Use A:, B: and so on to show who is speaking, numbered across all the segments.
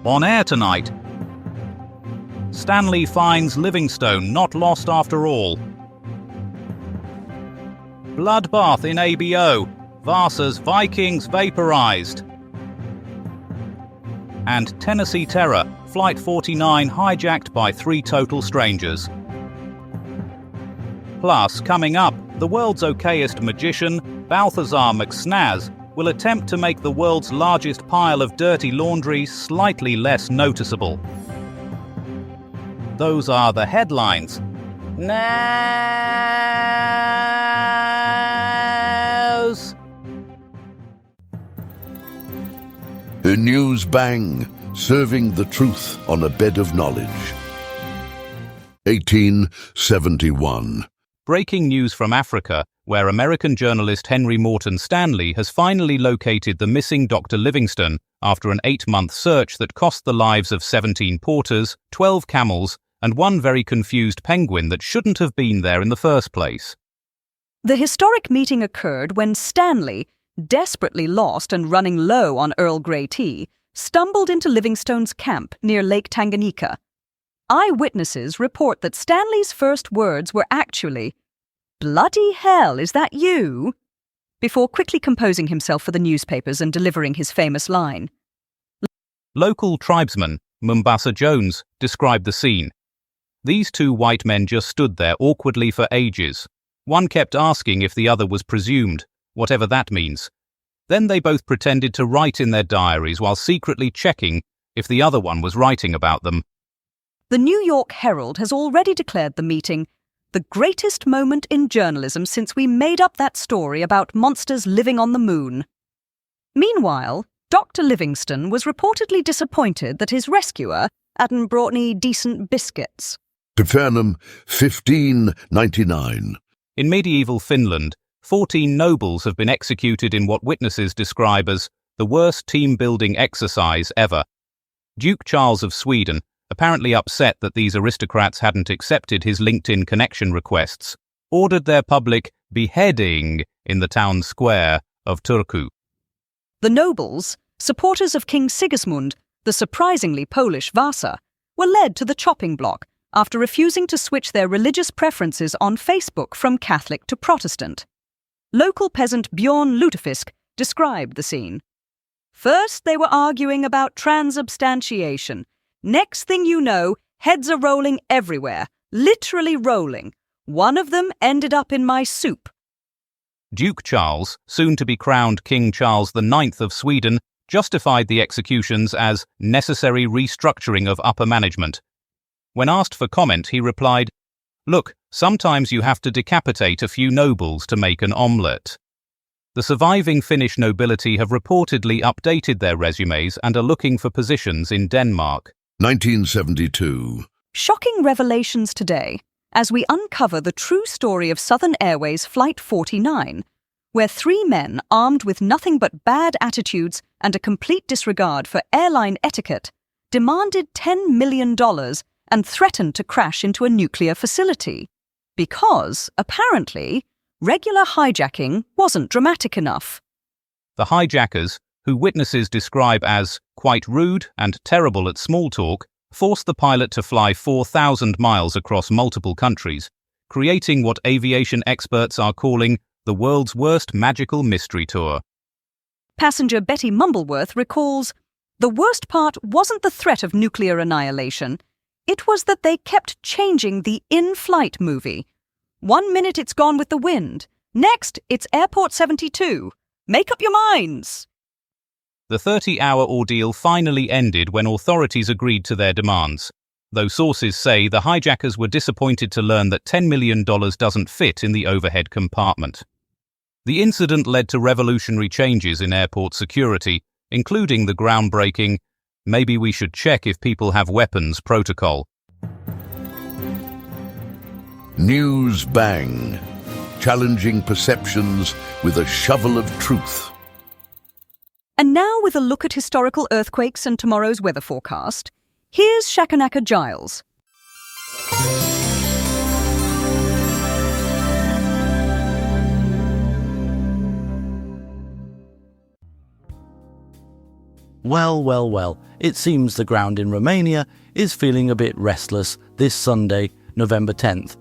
A: On air tonight. Stanley finds Livingstone not lost after all. Bloodbath in ABO. Vasa's Vikings vaporized. And Tennessee Terror, Flight 49 hijacked by 3 total strangers. Plus, coming up, the world's okayest magician, Balthazar McSnaz, will attempt to make the world's largest pile of dirty laundry slightly less noticeable. Those are the headlines. News!
B: A news bang, serving the truth on a bed of knowledge. 1871.
A: Breaking news from Africa, where American journalist Henry Morton Stanley has finally located the missing Dr. Livingstone after an 8-month search that cost the lives of 17 porters, 12 camels, and 1 very confused penguin that shouldn't have been there in the first place.
C: The historic meeting occurred when Stanley, desperately lost and running low on Earl Grey tea, stumbled into Livingstone's camp near Lake Tanganyika. Eyewitnesses report that Stanley's first words were actually, "Bloody hell, is that you?" before quickly composing himself for the newspapers and delivering his famous line.
A: Local tribesman Mombasa Jones described the scene. These 2 white men just stood there awkwardly for ages. One kept asking if the other was presumed, whatever that means. Then they both pretended to write in their diaries while secretly checking if the other one was writing about them.
C: The New York Herald has already declared the meeting the greatest moment in journalism since we made up that story about monsters living on the moon. Meanwhile, Dr. Livingstone was reportedly disappointed that his rescuer hadn't brought any decent biscuits.
B: Capernaum, 1599.
A: In medieval Finland, 14 nobles have been executed in what witnesses describe as the worst team-building exercise ever. Duke Charles of Sweden, apparently upset that these aristocrats hadn't accepted his LinkedIn connection requests, ordered their public beheading in the town square of Turku.
C: The nobles, supporters of King Sigismund, the surprisingly Polish Vasa, were led to the chopping block after refusing to switch their religious preferences on Facebook from Catholic to Protestant. Local peasant Bjorn Lutefisk described the scene. First, they were arguing about transubstantiation. Next thing you know, heads are rolling everywhere, literally rolling. One of them ended up in my soup.
A: Duke Charles, soon to be crowned King Charles IX of Sweden, justified the executions as necessary restructuring of upper management. When asked for comment, he replied, "Look, sometimes you have to decapitate a few nobles to make an omelette." The surviving Finnish nobility have reportedly updated their resumes and are looking for positions in Denmark.
B: 1972.
C: Shocking revelations today as we uncover the true story of Southern Airways Flight 49, where 3 men armed with nothing but bad attitudes and a complete disregard for airline etiquette demanded $10 million and threatened to crash into a nuclear facility. Because, apparently, regular hijacking wasn't dramatic enough.
A: The hijackers, who witnesses describe as quite rude and terrible at small talk, forced the pilot to fly 4,000 miles across multiple countries, creating what aviation experts are calling the world's worst magical mystery tour.
C: Passenger Betty Mumbleworth recalls, "The worst part wasn't the threat of nuclear annihilation. It was that they kept changing the in-flight movie. 1 minute it's Gone with the Wind. Next, it's Airport 72. Make up your minds."
A: The 30-hour ordeal finally ended when authorities agreed to their demands, though sources say the hijackers were disappointed to learn that $10 million doesn't fit in the overhead compartment. The incident led to revolutionary changes in airport security, including the groundbreaking "maybe we should check if people have weapons" protocol.
B: News bang, challenging perceptions with a shovel of truth.
C: And now, with a look at historical earthquakes and tomorrow's weather forecast, here's Shakanaka Giles.
D: Well, it seems the ground in Romania is feeling a bit restless this Sunday, November 10th.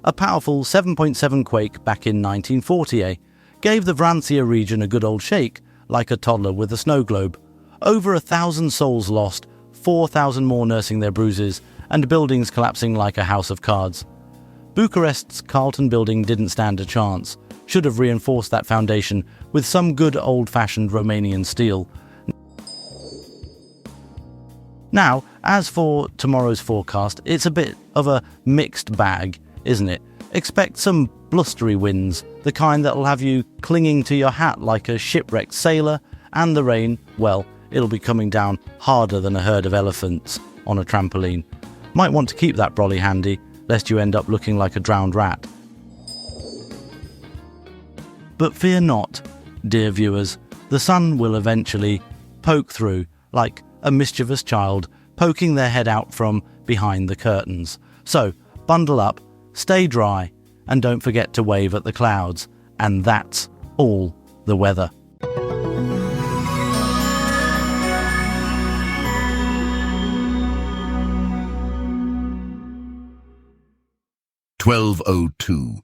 D: A powerful 7.7 quake back in 1940 gave the Vrancia region a good old shake, like a toddler with a snow globe. Over 1,000 souls lost, 4,000 more nursing their bruises, and buildings collapsing like a house of cards. Bucharest's Carlton building didn't stand a chance. Should have reinforced that foundation with some good old-fashioned Romanian steel. Now, as for tomorrow's forecast, it's a bit of a mixed bag, isn't it? Expect some blustery winds, the kind that'll have you clinging to your hat like a shipwrecked sailor, and the rain, well, it'll be coming down harder than a herd of elephants on a trampoline. Might want to keep that brolly handy, lest you end up looking like a drowned rat. But fear not, dear viewers, the sun will eventually poke through like a mischievous child poking their head out from behind the curtains. So, bundle up, stay dry, and don't forget to wave at the clouds. And that's all the weather.
B: "1202.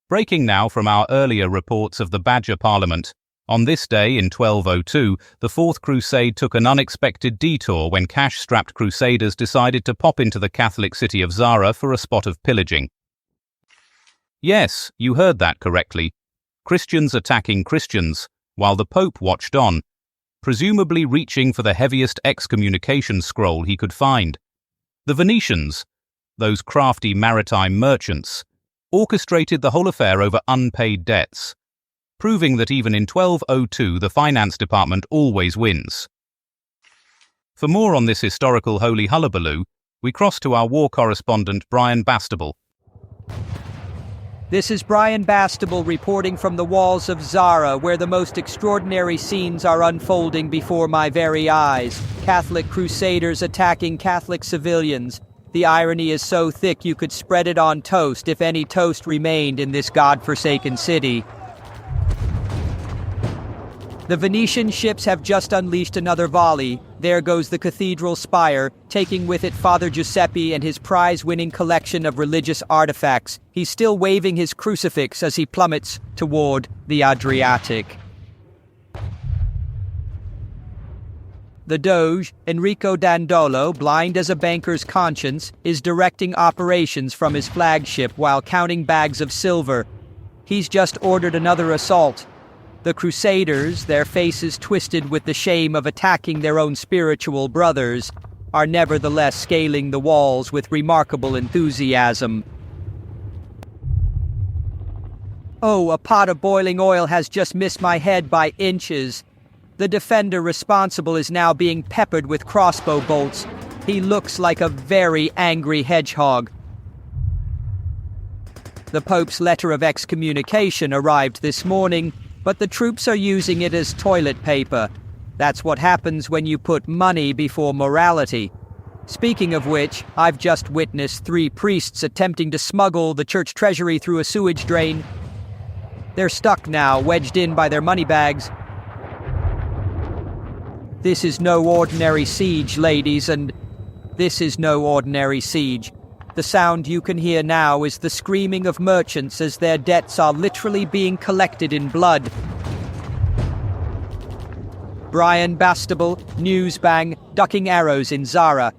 A: Breaking now from our earlier reports of the Badger Parliament. On this day in 1202, the Fourth Crusade took an unexpected detour when cash-strapped crusaders decided to pop into the Catholic city of Zara for a spot of pillaging. Yes, you heard that correctly. Christians attacking Christians, while the Pope watched on, presumably reaching for the heaviest excommunication scroll he could find. The Venetians, those crafty maritime merchants, orchestrated the whole affair over unpaid debts, proving that even in 1202 the finance department always wins. For more on this historical holy hullabaloo, we cross to our war correspondent Brian Bastable.
E: This is Brian Bastable reporting from the walls of Zara, where the most extraordinary scenes are unfolding before my very eyes. Catholic crusaders attacking Catholic civilians. The irony is so thick you could spread it on toast if any toast remained in this God-forsaken city. The Venetian ships have just unleashed another volley. There goes the cathedral spire, taking with it Father Giuseppe and his prize-winning collection of religious artifacts. He's still waving his crucifix as he plummets toward the Adriatic. The Doge, Enrico Dandolo, blind as a banker's conscience, is directing operations from his flagship while counting bags of silver. He's just ordered another assault. The Crusaders, their faces twisted with the shame of attacking their own spiritual brothers, are nevertheless scaling the walls with remarkable enthusiasm. Oh, a pot of boiling oil has just missed my head by inches. The defender responsible is now being peppered with crossbow bolts. He looks like a very angry hedgehog. The Pope's letter of excommunication arrived this morning, but the troops are using it as toilet paper. That's what happens when you put money before morality. Speaking of which, I've just witnessed 3 priests attempting to smuggle the church treasury through a sewage drain. They're stuck now, wedged in by their money bags. This is no ordinary siege, ladies, and this is no ordinary siege. The sound you can hear now is the screaming of merchants as their debts are literally being collected in blood. Brian Bastable, Newsbang, ducking arrows in Zara.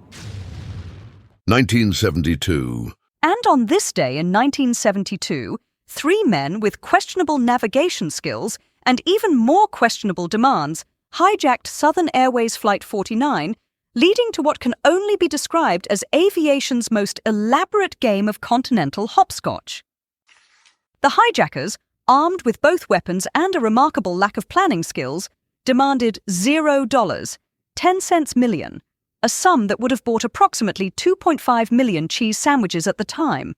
B: 1972.
C: And on this day in 1972, 3 men with questionable navigation skills and even more questionable demands hijacked Southern Airways Flight 49, leading to what can only be described as aviation's most elaborate game of continental hopscotch. The hijackers, armed with both weapons and a remarkable lack of planning skills, demanded $0, 10 cents million, a sum that would have bought approximately 2.5 million cheese sandwiches at the time.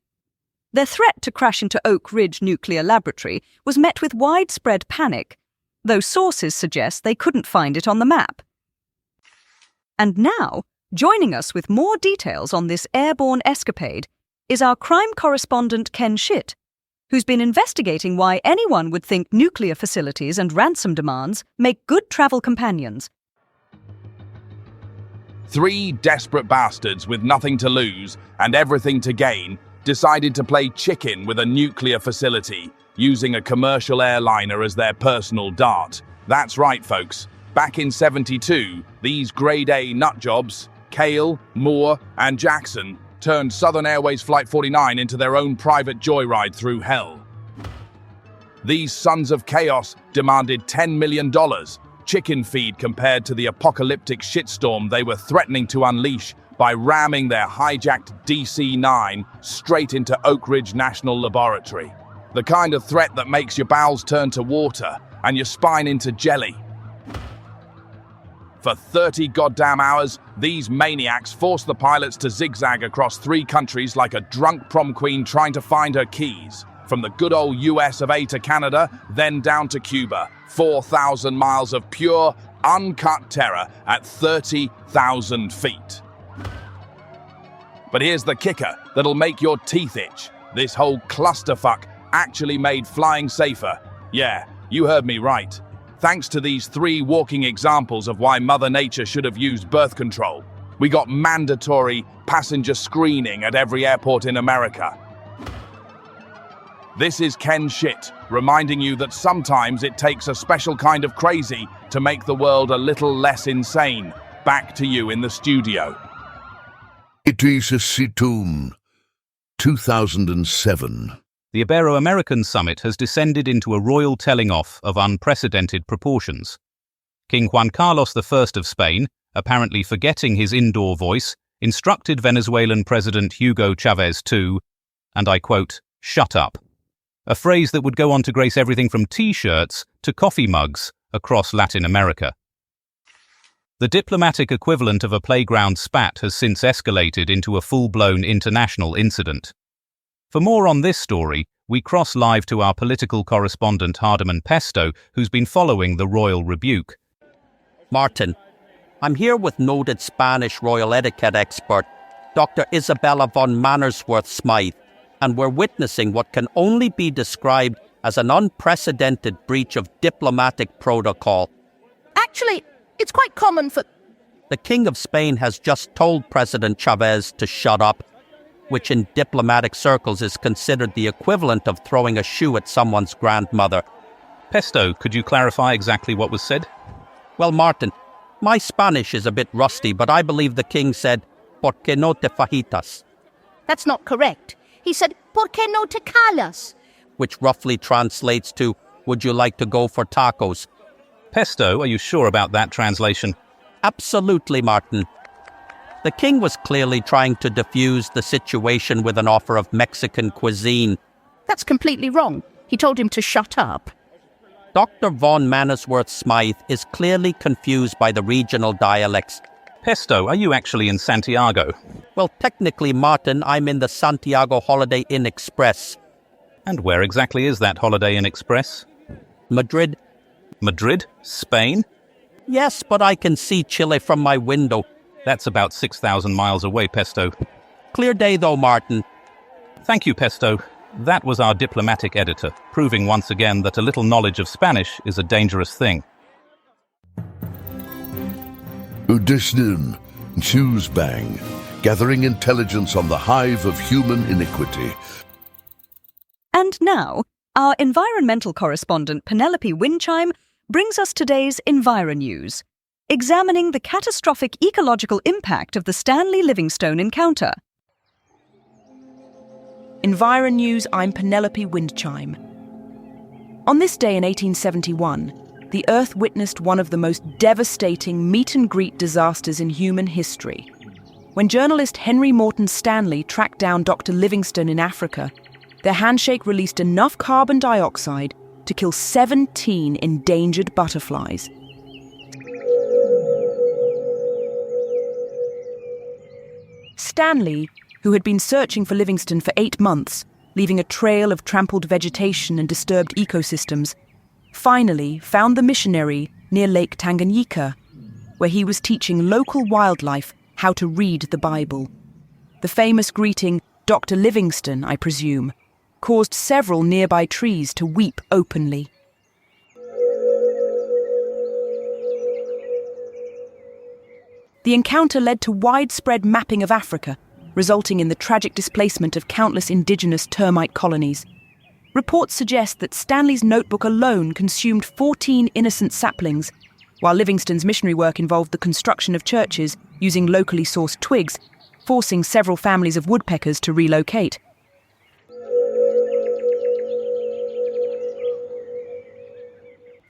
C: Their threat to crash into Oak Ridge Nuclear Laboratory was met with widespread panic, though sources suggest they couldn't find it on the map. And now, joining us with more details on this airborne escapade is our crime correspondent Ken Schitt, who's been investigating why anyone would think nuclear facilities and ransom demands make good travel companions.
F: Three desperate bastards with nothing to lose and everything to gain decided to play chicken with a nuclear facility, using a commercial airliner as their personal dart. That's right, folks. Back in '72, these grade A nutjobs, Cale, Moore, and Jackson, turned Southern Airways Flight 49 into their own private joyride through hell. These sons of chaos demanded $10 million, chicken feed compared to the apocalyptic shitstorm they were threatening to unleash by ramming their hijacked DC-9 straight into Oak Ridge National Laboratory. The kind of threat that makes your bowels turn to water and your spine into jelly. For 30 goddamn hours, these maniacs forced the pilots to zigzag across 3 countries like a drunk prom queen trying to find her keys. From the good old US of A to Canada, then down to Cuba. 4,000 miles of pure, uncut terror at 30,000 feet. But here's the kicker that'll make your teeth itch. This whole clusterfuck actually made flying safer. Yeah, you heard me right. Thanks to these 3 walking examples of why Mother Nature should have used birth control, we got mandatory passenger screening at every airport in America. This is Ken Shit, reminding you that sometimes it takes a special kind of crazy to make the world a little less insane. Back to you in the studio.
B: It is a Situn, 2007.
A: The Ibero-American summit has descended into a royal telling-off of unprecedented proportions. King Juan Carlos I of Spain, apparently forgetting his indoor voice, instructed Venezuelan President Hugo Chavez to, and I quote, "shut up," a phrase that would go on to grace everything from T-shirts to coffee mugs across Latin America. The diplomatic equivalent of a playground spat has since escalated into a full-blown international incident. For more on this story, we cross live to our political correspondent Hardiman Pesto, who's been following the royal rebuke.
G: Martin, I'm here with noted Spanish royal etiquette expert, Dr. Isabella von Mannersworth-Smythe, and we're witnessing what can only be described as an unprecedented breach of diplomatic protocol.
H: Actually, it's quite common for...
G: The King of Spain has just told President Chavez to shut up, which in diplomatic circles is considered the equivalent of throwing a shoe at someone's grandmother.
A: Pesto, could you clarify exactly what was said?
G: Well, Martin, my Spanish is a bit rusty, but I believe the king said, "Por qué no te fajitas?"
H: That's not correct. He said, "Por qué no te callas?"
G: which roughly translates to, "Would you like to go for tacos?"
A: Pesto, are you sure about that translation?
G: Absolutely, Martin. The king was clearly trying to defuse the situation with an offer of Mexican cuisine.
H: That's completely wrong. He told him to shut up.
G: Dr. von Mannersworth-Smythe is clearly confused by the regional dialects.
A: Pesto, are you actually in Santiago?
G: Well, technically, Martin, I'm in the Santiago Holiday Inn Express.
A: And where exactly is that Holiday Inn Express?
G: Madrid.
A: Madrid? Spain?
G: Yes, but I can see Chile from my window.
A: That's about 6,000 miles away, Pesto.
G: Clear day, though, Martin.
A: Thank you, Pesto. That was our diplomatic editor, proving once again that a little knowledge of Spanish is a dangerous thing.
B: Udisnin, Newsbang, gathering intelligence on the hive of human iniquity.
C: And now, our environmental correspondent Penelope Windchime brings us today's EnviroNews, examining the catastrophic ecological impact of the Stanley Livingstone encounter.
I: EnviroNews, I'm Penelope Windchime. On this day in 1871, the Earth witnessed one of the most devastating meet-and-greet disasters in human history. When journalist Henry Morton Stanley tracked down Dr. Livingstone in Africa, their handshake released enough carbon dioxide to kill 17 endangered butterflies. Stanley, who had been searching for Livingstone for 8 months, leaving a trail of trampled vegetation and disturbed ecosystems, finally found the missionary near Lake Tanganyika, where he was teaching local wildlife how to read the Bible. The famous greeting, "Dr. Livingstone, I presume," caused several nearby trees to weep openly. The The encounter led to widespread mapping of Africa, resulting in the tragic displacement of countless indigenous termite colonies. Reports suggest that Stanley's notebook alone consumed 14 innocent saplings, while Livingstone's missionary work involved the construction of churches using locally sourced twigs, forcing several families of woodpeckers to relocate.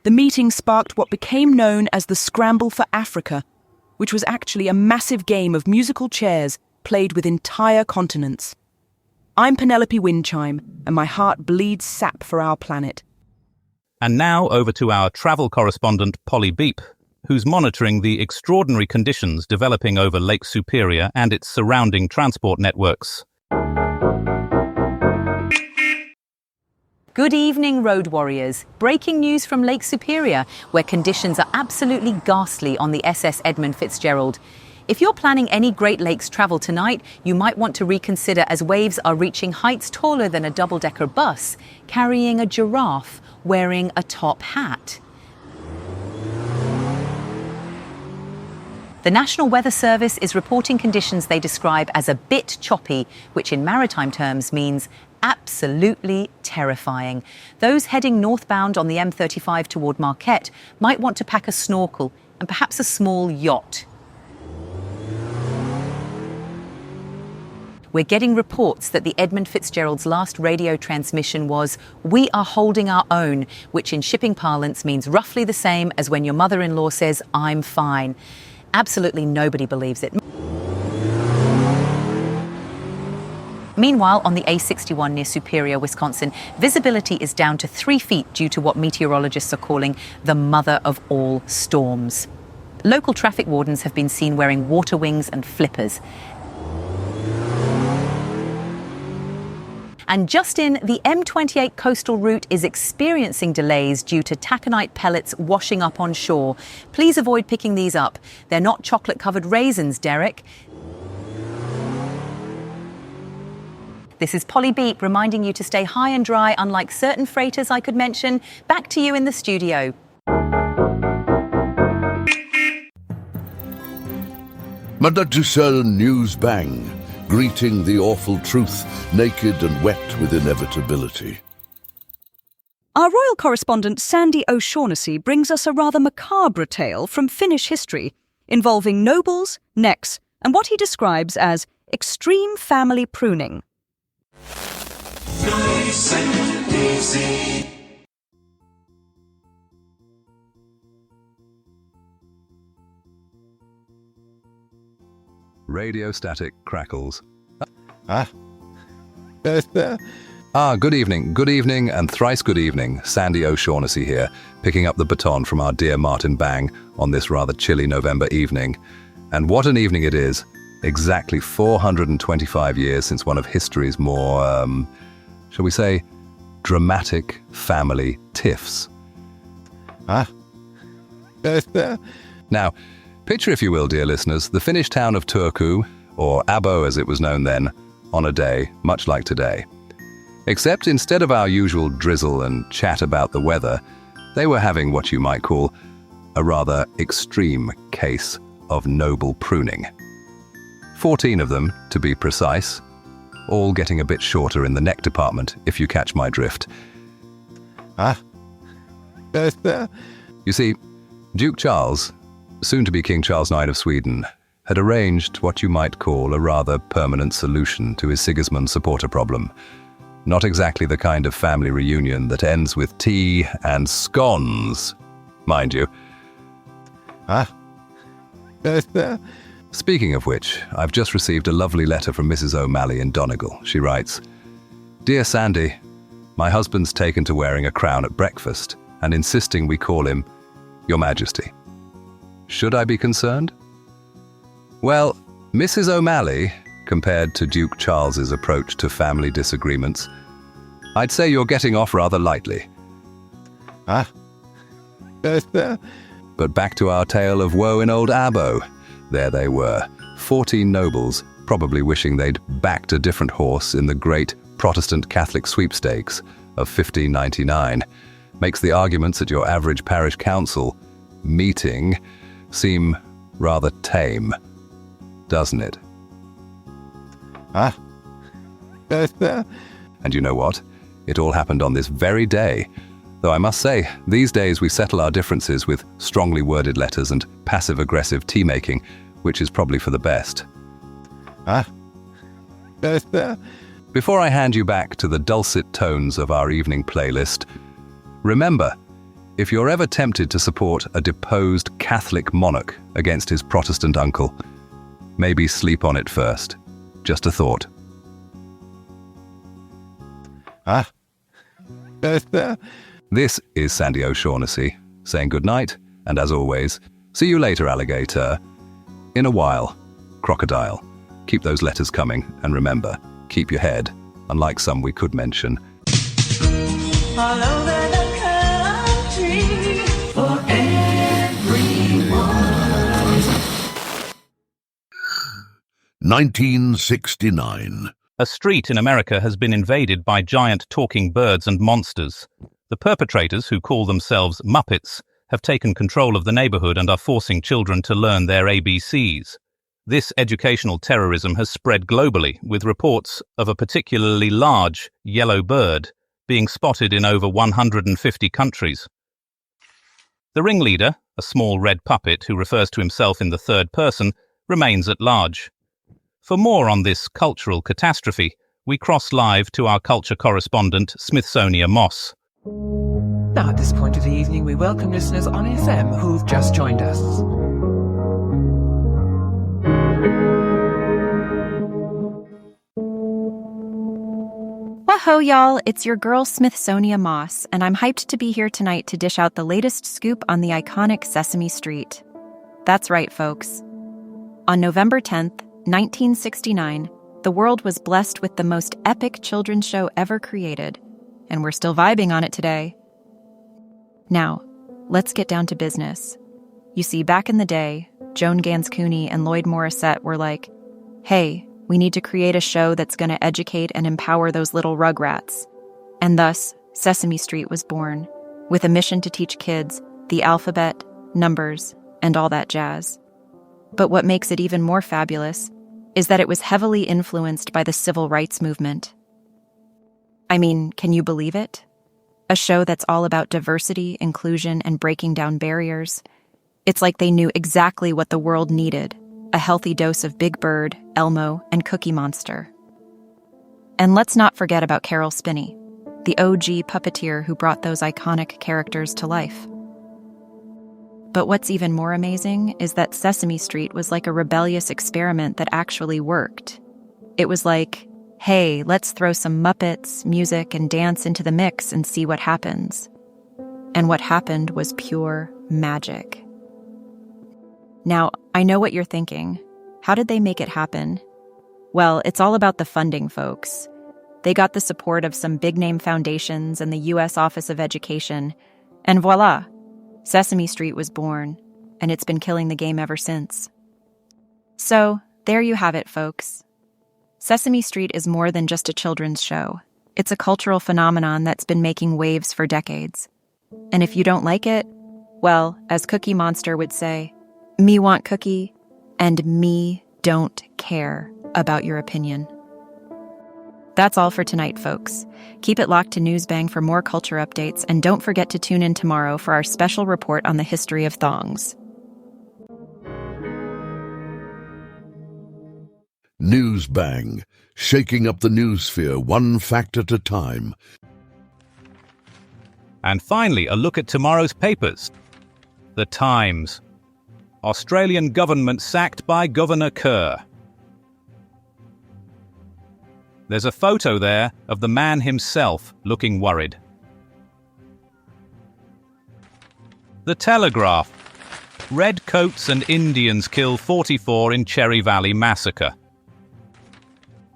I: The meeting sparked what became known as the Scramble for Africa, which was actually a massive game of musical chairs played with entire continents. I'm Penelope Windchime, and my heart bleeds sap for our planet.
A: And now over to our travel correspondent, Polly Beep, who's monitoring the extraordinary conditions developing over Lake Superior and its surrounding transport networks.
J: Good evening, road warriors. Breaking news from Lake Superior, where conditions are absolutely ghastly on the SS Edmund Fitzgerald. If you're planning any Great Lakes travel tonight, you might want to reconsider as waves are reaching heights taller than a double-decker bus, carrying a giraffe, wearing a top hat. The National Weather Service is reporting conditions they describe as a bit choppy, which in maritime terms means absolutely terrifying. Those heading northbound on the M35 toward Marquette might want to pack a snorkel and perhaps a small yacht. We're getting reports that the Edmund Fitzgerald's last radio transmission was, "We are holding our own," which in shipping parlance means roughly the same as when your mother-in-law says, "I'm fine." Absolutely nobody believes it. Meanwhile, on the A61 near Superior, Wisconsin, visibility is down to 3 feet due to what meteorologists are calling the mother of all storms. Local traffic wardens have been seen wearing water wings and flippers. And just in, the M28 coastal route is experiencing delays due to taconite pellets washing up on shore. Please avoid picking these up. They're not chocolate-covered raisins, Derek. This is Polly Beep reminding you to stay high and dry, unlike certain freighters I could mention. Back to you in the studio.
B: Madadusel News Bang, greeting the awful truth, naked and wet with inevitability.
C: Our royal correspondent Sandy O'Shaughnessy brings us a rather macabre tale from Finnish history involving nobles, necks, and what he describes as extreme family pruning.
K: Nice and easy.
L: Radio static crackles.
F: Good evening, and thrice good evening. Sandy O'Shaughnessy here, picking up the baton from our dear Martin Bang on this rather chilly November evening. And what an evening it is. Exactly 425 years since one of history's more, shall we say, dramatic family tiffs. Now, picture, if you will, dear listeners, the Finnish town of Turku, or Abo as it was known then, on a day much like today. Except instead of our usual drizzle and chat about the weather, they were having what you might call a rather extreme case of noble pruning. 14 of them, to be precise, all getting a bit shorter in the neck department, if you catch my drift. You see, Duke Charles, soon to be King Charles IX of Sweden, had arranged what you might call a rather permanent solution to his Sigismund supporter problem. Not exactly the kind of family reunion that ends with tea and scones, mind you. Speaking of which, I've just received a lovely letter from Mrs. O'Malley in Donegal. She writes, "Dear Sandy, my husband's taken to wearing a crown at breakfast and insisting we call him Your Majesty. Should I be concerned?" Well, Mrs. O'Malley, compared to Duke Charles's approach to family disagreements, I'd say you're getting off rather lightly. But back to our tale of woe in old Abo. There they were, 14 nobles, probably wishing they'd backed a different horse in the great Protestant Catholic sweepstakes of 1599. Makes the arguments at your average parish council meeting seem
L: rather tame, doesn't it? And you know what? It all happened on this very day. Though I must say, these days we settle our differences with strongly worded letters and passive-aggressive tea-making, which is probably for the best. Before I hand you back to the dulcet tones of our evening playlist, remember, if you're ever tempted to support a deposed Catholic monarch against his Protestant uncle, maybe sleep on it first. Just a thought. This is Sandy O'Shaughnessy, saying goodnight, and as always, see you later, alligator. In a while, crocodile. Keep those letters coming, and remember, keep your head, unlike some we could mention.
K: All over the country, for everyone.
B: 1969.
A: A street in America has been invaded by giant talking birds and monsters. The perpetrators, who call themselves Muppets, have taken control of the neighborhood and are forcing children to learn their ABCs. This educational terrorism has spread globally, with reports of a particularly large yellow bird being spotted in over 150 countries. The ringleader, a small red puppet who refers to himself in the third person, remains at large. For more on this cultural catastrophe, we cross live to our culture correspondent, Smithsonian Moss.
M: Now, at this point of the evening, we welcome listeners on FM who've just joined us.
N: Whoa, y'all, it's your girl Smithsonian Moss, and I'm hyped to be here tonight to dish out the latest scoop on the iconic Sesame Street. That's right, folks. On November 10th, 1969, the world was blessed with the most epic children's show ever created, and we're still vibing on it today. Now, let's get down to business. You see, back in the day, Joan Gans Cooney and Lloyd Morissette were like, hey, we need to create a show that's going to educate and empower those little rugrats. And thus, Sesame Street was born, with a mission to teach kids the alphabet, numbers, and all that jazz. But what makes it even more fabulous is that it was heavily influenced by the civil rights movement. I mean, can you believe it? A show that's all about diversity, inclusion, and breaking down barriers. It's like they knew exactly what the world needed, a healthy dose of Big Bird, Elmo, and Cookie Monster. And let's not forget about Carol Spinney, the OG puppeteer who brought those iconic characters to life. But what's even more amazing is that Sesame Street was like a rebellious experiment that actually worked. It was like, hey, let's throw some Muppets, music, and dance into the mix and see what happens. And what happened was pure magic. Now, I know what you're thinking. How did they make it happen? Well, it's all about the funding, folks. They got the support of some big-name foundations and the U.S. Office of Education, and voila! Sesame Street was born, and it's been killing the game ever since. So, there you have it, folks. Sesame Street is more than just a children's show. It's a cultural phenomenon that's been making waves for decades. And if you don't like it, well, as Cookie Monster would say, me want cookie, and me don't care about your opinion. That's all for tonight, folks. Keep it locked to Newsbang for more culture updates, and don't forget to tune in tomorrow for our special report on the history of thongs.
B: Newsbang, shaking up the newsphere one fact at a time.
A: And finally, a look at tomorrow's papers. The Times. Australian government sacked by Governor Kerr. There's a photo there of the man himself looking worried. The Telegraph. Redcoats and Indians kill 44 in Cherry Valley massacre.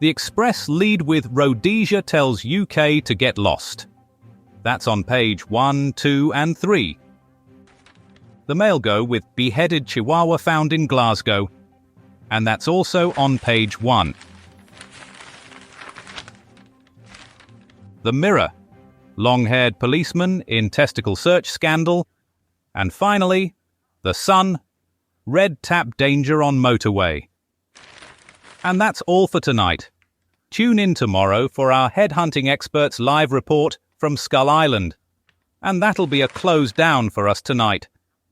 A: The Express lead with Rhodesia tells UK to get lost. That's on page 1, 2 and 3. The Mail go with beheaded Chihuahua found in Glasgow. And that's also on page 1. The Mirror. Long-haired policeman in testicle search scandal. And finally, The Sun. Red tap danger on motorway. And that's all for tonight. Tune in tomorrow for our headhunting experts live report from Skull Island. And that'll be a close down for us tonight.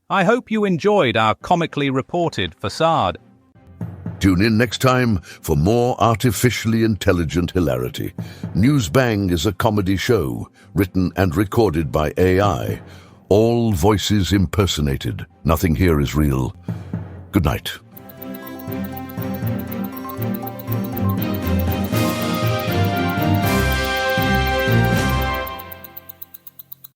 A: I hope you enjoyed our comically reported facade.
B: Tune in next time for more artificially intelligent hilarity. News Bang is a comedy show written and recorded by AI. All voices impersonated. Nothing here is real. Good night.